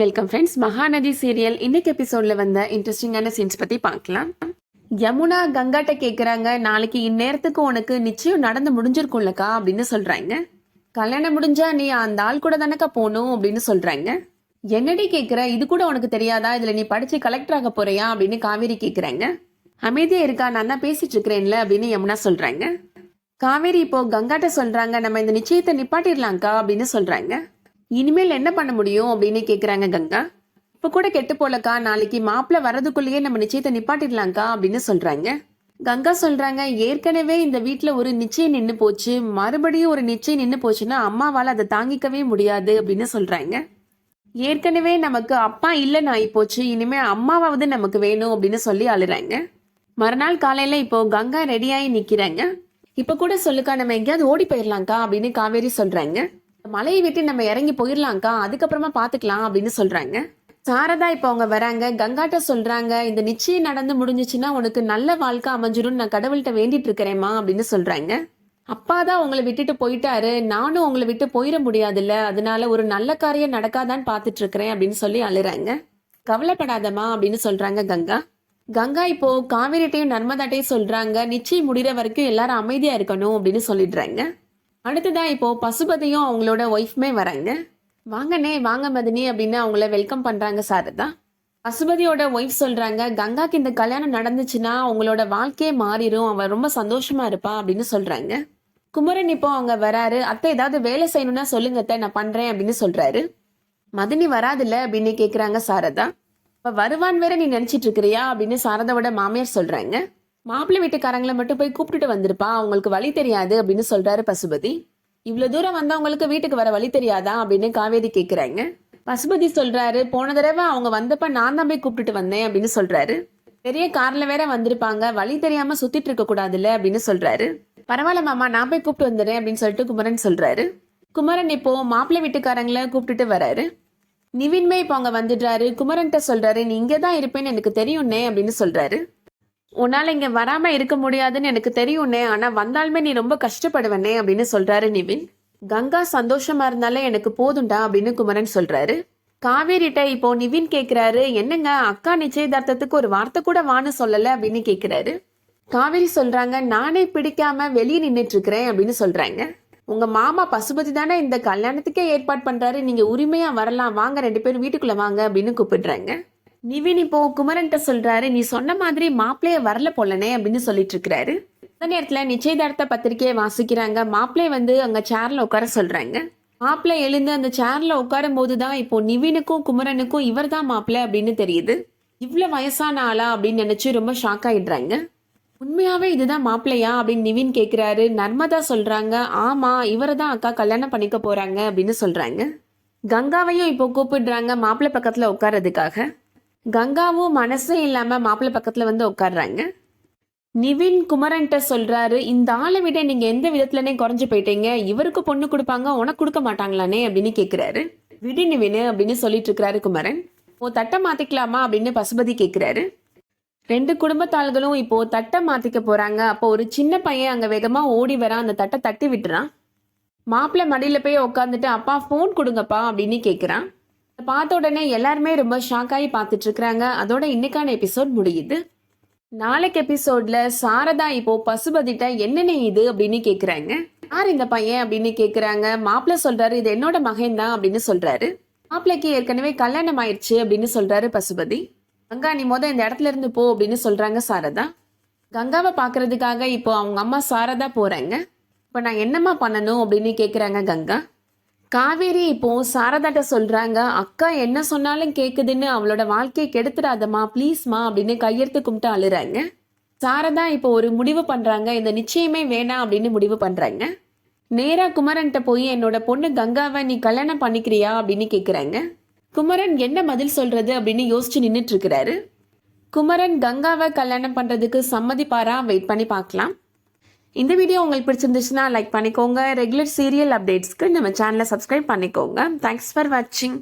Welcome friends. Mahanadi serial இன்னைக்கு எபிசோட்ல வந்த இன்ட்ரெஸ்டிங்கான சீன்ஸ் பத்தி பார்க்கலாம். யமுனா கங்காட்ட கேக்குறாங்க, நாளைக்கு இந்நேரத்துக்கு உனக்கு நிச்சயம் நடந்து முடிஞ்சிருக்கும்லக்கா அப்படின்னு சொல்றாங்க. கல்யாணம் முடிஞ்சா நீ அந்த ஆள் கூட தானக்கா போகணும் அப்படின்னு சொல்றாங்க. என்னடி கேக்குற, இது கூட உனக்கு தெரியாதா, இதுல நீ படிச்சு கலெக்டர் ஆக போறியா அப்படின்னு காவேரி கேக்குறாங்க. அமைதியா இருக்கா, நான் தான் பேசிட்டு இருக்கிறேன்ல அப்படின்னு யமுனா சொல்றாங்க. காவேரி இப்போ கங்காட்ட சொல்றாங்க, நம்ம இந்த நிச்சயத்தை நிப்பாட்டிடலாம்க்கா அப்படின்னு சொல்றாங்க. இனிமேல் என்ன பண்ண முடியும் அப்படின்னு கேக்குறாங்க கங்கா. இப்ப கூட கெட்டு போலக்கா, நாளைக்கு மாப்பிள்ள வர்றதுக்குள்ளேயே நம்ம நிச்சயத்தை நிப்பாட்டிடலாம்க்கா அப்படின்னு சொல்றாங்க. கங்கா சொல்றாங்க, ஏற்கனவே இந்த வீட்டுல ஒரு நிச்சயம் நின்னு போச்சு, மறுபடியும் ஒரு நிச்சயம் நின்னு போச்சுன்னா அம்மாவால அதை தாங்கிக்கவே முடியாது அப்படின்னு சொல்றாங்க. ஏற்கனவே நமக்கு அப்பா இல்லைன்னு ஆகி போச்சு, இனிமே அம்மாவாவது நமக்கு வேணும் அப்படின்னு சொல்லி அழுறாங்க. மறுநாள் காலையில இப்போ கங்கா ரெடியாகி நிக்கிறாங்க. இப்ப கூட சொல்லுக்கா, நம்ம எங்கேயாவது ஓடி போயிடலாம்க்கா அப்படின்னு காவேரி சொல்றாங்க. மலையை விட்டு நம்ம இறங்கி போயிடலாம்க்கா, அதுக்கப்புறமா பாத்துக்கலாம் அப்படின்னு சொல்றாங்க. சாரதா இப்ப அவங்க வராங்க. கங்காட்ட சொல்றாங்க, இந்த நிச்சயம் நடந்து முடிஞ்சிச்சுன்னா உனக்கு நல்ல வாழ்க்கை அமைஞ்சிரும், நான் கடவுள்கிட்ட வேண்டிட்டு இருக்கிறேம்மா அப்படின்னு சொல்றாங்க. அப்பாதான் உங்களை விட்டுட்டு போயிட்டாரு, நானும் உங்களை விட்டு போயிட முடியாதுல்ல, அதனால ஒரு நல்ல காரியம் நடக்காதான்னு பாத்துட்டு இருக்கிறேன் அப்படின்னு சொல்லி அழுறாங்க. கவலைப்படாதம்மா அப்படின்னு சொல்றாங்க கங்கா. கங்கா இப்போ காவேரிட்டையும் நர்மதாட்டையும் சொல்றாங்க, நிச்சயம் முடிகிற வரைக்கும் எல்லாரும் அமைதியா இருக்கணும் அப்படின்னு சொல்லிடுறாங்க. அடுத்ததான் இப்போ பசுபதியும் அவங்களோட ஒய்ஃப்மே வராங்க. வாங்கண்ணே வாங்க மதினி அப்படின்னு அவங்கள வெல்கம் பண்றாங்க சாரதா. பசுபதியோட ஒய்ஃப் சொல்றாங்க, கங்காக்கு இந்த கல்யாணம் நடந்துச்சுன்னா அவங்களோட வாழ்க்கையே மாறிடும், அவ ரொம்ப சந்தோஷமா இருப்பா அப்படின்னு சொல்றாங்க. குமரன் இப்போ அவங்க வராரு. அத்தை ஏதாவது வேலை செய்யணும்னா சொல்லுங்க அத்தை, நான் பண்றேன் அப்படின்னு சொல்றாரு. மதினி வராதுல்ல அப்படின்னு கேக்குறாங்க சாரதா. இப்ப வருவான் வேற நீ நினைச்சிட்டு இருக்கிறியா அப்படின்னு சாரதாவோட மாமியார் சொல்றாங்க. மாப்பிள்ளை வீட்டுக்காரங்களை மட்டும் போய் கூப்பிட்டுட்டு வந்திருப்பா, அவங்களுக்கு வழி தெரியாது அப்படின்னு சொல்றாரு பசுபதி. இவ்வளவு தூரம் வந்தவங்களுக்கு வீட்டுக்கு வர வழி தெரியாதா அப்படின்னு காவேரி கேக்குறாங்க. பசுபதி சொல்றாரு, போன தடவை அவங்க வந்தப்ப நான் தான் போய் கூப்பிட்டுட்டு வந்தேன் அப்படின்னு சொல்றாரு. பெரிய கார்ல வேற வந்திருப்பாங்க, வழி தெரியாம சுத்திட்டு இருக்க கூடாதுல்ல அப்படின்னு சொல்றாரு. பரவாயில்ல மாமா, நான் போய் கூப்பிட்டு வந்துடுறேன் அப்படின்னு சொல்லிட்டு குமரன் சொல்றாரு. குமரன் இப்போ மாப்பிள்ளை வீட்டுக்காரங்களை கூப்பிட்டுட்டு வராரு. நிவின்மே இப்போ அவங்க வந்துடுறாரு. குமரன்கிட்ட சொல்றாரு, நீ இங்கதான் இருப்பேன்னு எனக்கு தெரியும்னே அப்படின்னு சொல்றாரு. உன்னால இங்க வராம இருக்க முடியாதுன்னு எனக்கு தெரியும்னே, ஆனா வந்தாலுமே நீ ரொம்ப கஷ்டப்படுவனே அப்படின்னு சொல்றாரு நிவின். கங்கா சந்தோஷமா இருந்தாலே எனக்கு போதும்டா அப்படின்னு குமரன் சொல்றாரு. காவேரிட்ட இப்போ நிவின் கேக்குறாரு, என்னங்க அக்கா நிச்சயதார்த்தத்துக்கு ஒரு வார்த்தை கூட வான்னு சொல்லல அப்படின்னு கேக்குறாரு. காவேரி சொல்றாங்க, நானே பிடிக்காம வெளியே நின்றுட்டு இருக்கிறேன் அப்படின்னு சொல்றாங்க. உங்க மாமா பசுபதி தானே இந்த கல்யாணத்துக்கே ஏற்பாடு பண்றாரு, நீங்க உரிமையா வரலாம், வாங்க 2 பேரும் வீட்டுக்குள்ள வாங்க அப்படின்னு கூப்பிடுறாங்க. நிவின் இப்போ குமரன்ட்ட சொல்றாரு, நீ சொன்ன மாதிரி மாப்பிள்ளைய வரல போலனே அப்படின்னு சொல்லிட்டு இருக்கிறாரு. அந்த நேரத்துல நிச்சயதார்த்த பத்திரிகையை வாசிக்கிறாங்க. மாப்பிள்ளைய வந்து அங்க சேர்ல உட்கார சொல்றாங்க. மாப்பிள்ளை எழுந்து அந்த சேர்ல உட்காரும் போதுதான் இப்போ நிவினுக்கும் குமரனுக்கும் இவர் தான் மாப்பிள்ளை அப்படின்னு தெரியுது. இவ்வளவு வயசான ஆளா அப்படின்னு நினைச்சு ரொம்ப ஷாக் ஆயிடுறாங்க. உண்மையாவே இதுதான் மாப்பிள்ளையா அப்படின்னு நிவின் கேக்குறாரு. நர்மதா சொல்றாங்க, ஆமா இவரை தான் அக்கா கல்யாணம் பண்ணிக்க போறாங்க அப்படின்னு சொல்றாங்க. கங்காவையும் இப்போ கூப்பிடுறாங்க மாப்பிள்ளை பக்கத்துல உட்கார்றதுக்காக. கங்காவும் மனசே இல்லாம மாப்பிள்ளை பக்கத்துல வந்து உட்காடுறாங்க. நிவின் குமரன்ட்ட சொல்றாரு, இந்த ஆளை விட நீங்க எந்த விதத்துலனே குறைஞ்சு போயிட்டீங்க, இவருக்கு பொண்ணு கொடுப்பாங்க உனக்கு கொடுக்க மாட்டாங்களானே அப்படின்னு கேக்குறாரு. விடு நிவின் அப்படின்னு சொல்லிட்டு இருக்கிறாரு குமரன். இப்போ தட்டை மாத்திக்கலாமா அப்படின்னு பசுபதி கேக்குறாரு. 2 குடும்பத்தாள்களும் இப்போ தட்டை மாத்திக்க போறாங்க. அப்போ ஒரு சின்ன பையன் அங்க வேகமா ஓடி வரான், அந்த தட்டை தட்டி விட்டுறான். மாப்பிள்ளை மடியில போய் உட்காந்துட்டு, அப்பா போன் கொடுங்கப்பா அப்படின்னு கேக்குறான். பார்த்த உடனே எல்லாருமே ரொம்ப ஷாக் ஆகி பார்த்துட்டு இருக்கிறாங்க. அதோட இன்னைக்கான எபிசோட் முடியுது. நாளைக்கு எபிசோட்ல சாரதா இப்போ பசுபதிட்ட என்னென்ன இது அப்படின்னு கேக்குறாங்க. யார் இந்த பையன் அப்படின்னு கேக்குறாங்க. மாப்பிள்ளை சொல்றாரு, இது என்னோட மகன் தான் அப்படின்னு சொல்றாரு. மாப்பிள்ளைக்கு ஏற்கனவே கல்யாணம் ஆயிடுச்சு அப்படின்னு சொல்றாரு பசுபதி. கங்கா நீ இந்த இடத்துல இருந்து போ அப்படின்னு சொல்றாங்க சாரதா. கங்காவை பாக்குறதுக்காக இப்போ அவங்க அம்மா சாரதா போறாங்க. இப்ப நான் என்னம்மா பண்ணணும் அப்படின்னு கேக்குறாங்க கங்கா. காவேரி இப்போ சாரதாட்ட சொல்றாங்க, அக்கா என்ன சொன்னாலும் கேக்குதுன்னு அவளோட வாழ்க்கையை கெடுத்துடாதம்மா ப்ளீஸ்மா அப்படின்னு கையெடுத்து கும்பிட்டு அழுறாங்க. சாரதா இப்போ ஒரு முடிவு பண்றாங்க, இந்த நிச்சயமே வேணாம் அப்படின்னு முடிவு பண்றாங்க. நேரா குமரன்ட்ட போய் என்னோட பொண்ணு கங்காவை நீ கல்யாணம் பண்ணிக்கிறியா அப்படின்னு கேக்குறாங்க. குமரன் என்ன பதில் சொல்றது அப்படின்னு யோசிச்சு நின்றுட்டு இருக்கிறாரு. குமரன் கங்காவை கல்யாணம் பண்றதுக்கு சம்மதிப்பாரா, வெயிட் பண்ணி பார்க்கலாம். இந்த வீடியோ உங்களுக்கு பிடிச்சிருந்துச்சுன்னா லைக் பண்ணிக்கோங்க. ரெகுலர் சீரியல் அப்டேட்ஸ்க்கு நம்ம சேனலை சப்ஸ்கிரைப் பண்ணிக்கோங்க. தேங்க்ஸ் ஃபார் வாட்சிங்.